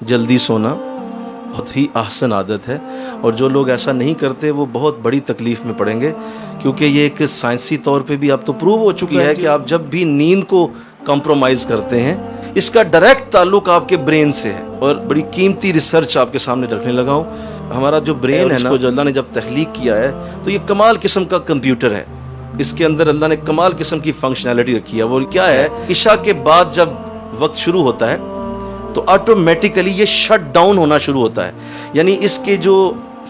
جلدی سونا بہت ہی احسن عادت ہے، اور جو لوگ ایسا نہیں کرتے وہ بہت بڑی تکلیف میں پڑیں گے، کیونکہ یہ ایک سائنسی طور پہ بھی اب تو پروو ہو چکی ہے کہ آپ جب بھی نیند کو کمپرومائز کرتے ہیں اس کا ڈائریکٹ تعلق آپ کے برین سے ہے۔ اور بڑی قیمتی ریسرچ آپ کے سامنے رکھنے لگا ہوں۔ ہمارا جو برین ہے نا، جو اللہ نے جب تخلیق کیا ہے تو یہ کمال قسم کا کمپیوٹر ہے، اس کے اندر اللہ نے کمال قسم کی فنکشنالٹی رکھی ہے۔ وہ کیا ہے؟ عشاء کے بعد جب وقت شروع ہوتا ہے تو آٹومیٹیکلی یہ شٹ ڈاؤن ہونا شروع ہوتا ہے، یعنی اس کے جو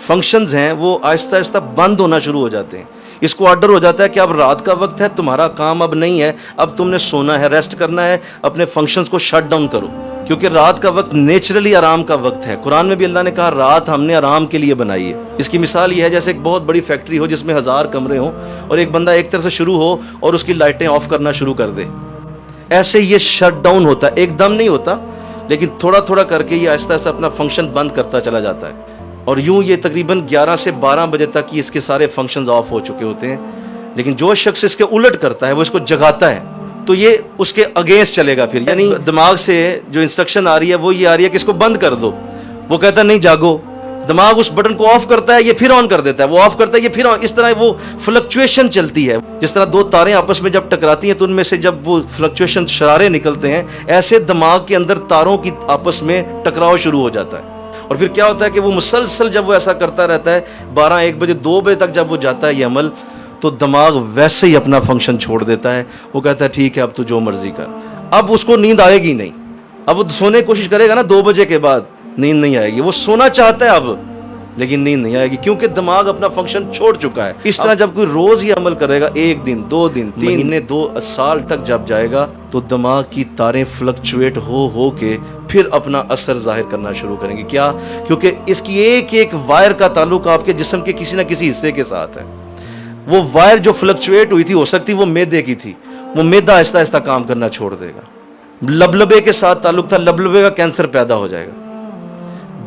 فنکشنز ہیں وہ آہستہ آہستہ بند ہونا شروع ہو جاتے ہیں۔ اس کو آرڈر ہو جاتا ہے کہ اب رات کا وقت ہے، تمہارا کام اب نہیں ہے، اب تم نے سونا ہے، ریسٹ کرنا ہے، اپنے فنکشنز کو شٹ ڈاؤن کرو، کیونکہ رات کا وقت نیچرلی آرام کا وقت ہے۔ قرآن میں بھی اللہ نے کہا رات ہم نے آرام کے لیے بنائی ہے۔ اس کی مثال یہ ہے جیسے ایک بہت بڑی فیکٹری ہو جس میں 1000 کمرے ہوں، اور ایک بندہ ایک طرف سے شروع ہو اور اس کی لائٹیں آف کرنا شروع کر دے۔ ایسے یہ شٹ ڈاؤن ہوتا ہے، ایک دم نہیں ہوتا، لیکن تھوڑا تھوڑا کر کے یہ آہستہ آہستہ اپنا فنکشن بند کرتا چلا جاتا ہے، اور یوں یہ تقریباً 11 سے 12 بجے تک اس کے سارے فنکشنز آف ہو چکے ہوتے ہیں۔ لیکن جو شخص اس کے الٹ کرتا ہے، وہ اس کو جگاتا ہے، تو یہ اس کے اگینسٹ چلے گا۔ پھر یعنی دماغ سے جو انسٹرکشن آ رہی ہے وہ یہ آ رہی ہے کہ اس کو بند کر دو، وہ کہتا ہے نہیں جاگو، دماغ اس بٹن کو آف کرتا ہے، یہ پھر آن کر دیتا ہے، وہ آف کرتا ہے، یہ پھر آن، اس طرح وہ فلکچویشن چلتی ہے۔ جس طرح دو تاریں آپس میں جب ٹکراتی ہیں تو ان میں سے جب وہ فلکچویشن شرارے نکلتے ہیں، ایسے دماغ کے اندر تاروں کی آپس میں ٹکراؤ شروع ہو جاتا ہے۔ اور پھر کیا ہوتا ہے کہ وہ مسلسل جب وہ ایسا کرتا رہتا ہے 12 1 بجے 2 بجے تک جب وہ جاتا ہے یہ عمل، تو دماغ ویسے ہی اپنا فنکشن چھوڑ دیتا ہے، وہ کہتا ہے ٹھیک ہے اب تو جو مرضی کر۔ اب اس کو نیند آئے گی نہیں، اب وہ سونے کی کوشش کرے گا نا 2 بجے کے بعد، نیند نہیں آئے گی، وہ سونا چاہتا ہے اب لیکن نیند نہیں آئے گی، کیونکہ دماغ اپنا فنکشن چھوڑ چکا ہے۔ اس طرح جب کوئی روز یہ عمل کرے گا، 1 دن 2 دن 3 مہینے 2 سال تک جب جائے گا، تو دماغ کی تاریں فلکچویٹ ہو کے پھر اپنا اثر ظاہر کرنا شروع کریں گے۔ کیا؟ کیونکہ اس کی ایک وائر کا تعلق آپ کے جسم کے کسی نہ کسی حصے کے ساتھ ہے۔ وہ وائر جو فلکچویٹ ہوئی تھی، ہو سکتی وہ میدے کی تھی، وہ میدا آہستہ آہستہ کام کرنا چھوڑ دے گا۔ لبلبے کے ساتھ تعلق تھا، لبلبے کا کینسر پیدا ہو جائے گا۔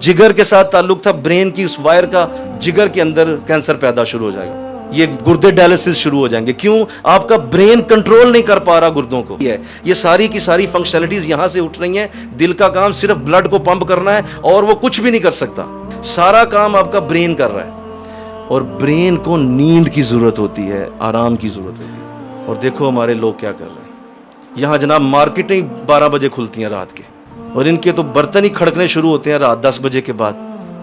جگر کے ساتھ تعلق تھا، برین کی اس وائر کا جگر کے اندر کینسر پیدا شروع ہو جائے گا۔ یہ گردے ڈائلسس شروع ہو جائیں گے۔ کیوں؟ آپ کا برین کنٹرول نہیں کر پا رہا گردوں کو۔ یہ ساری کی ساری فنکشنلٹیز یہاں سے اٹھ رہی ہیں۔ دل کا کام صرف بلڈ کو پمپ کرنا ہے، اور وہ کچھ بھی نہیں کر سکتا، سارا کام آپ کا برین کر رہا ہے۔ اور برین کو نیند کی ضرورت ہوتی ہے، آرام کی ضرورت ہوتی ہے۔ اور دیکھو ہمارے لوگ کیا کر رہے ہیں یہاں جناب، مارکیٹیں 12 بجے کھلتی ہیں رات کے، اور ان کے تو برتن ہی کھڑکنے شروع ہوتے ہیں رات 10 بجے کے بعد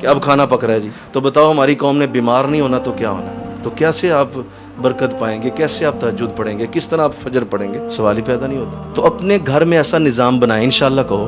کہ اب کھانا پک رہا ہے جی۔ تو بتاؤ ہماری قوم نے بیمار نہیں ہونا تو کیا ہونا؟ تو کیسے آپ برکت پائیں گے؟ کیسے آپ تہجد پڑھیں گے؟ کس طرح آپ فجر پڑھیں گے؟ سوال ہی پیدا نہیں ہوتا۔ تو اپنے گھر میں ایسا نظام بنائیں، انشاءاللہ کہو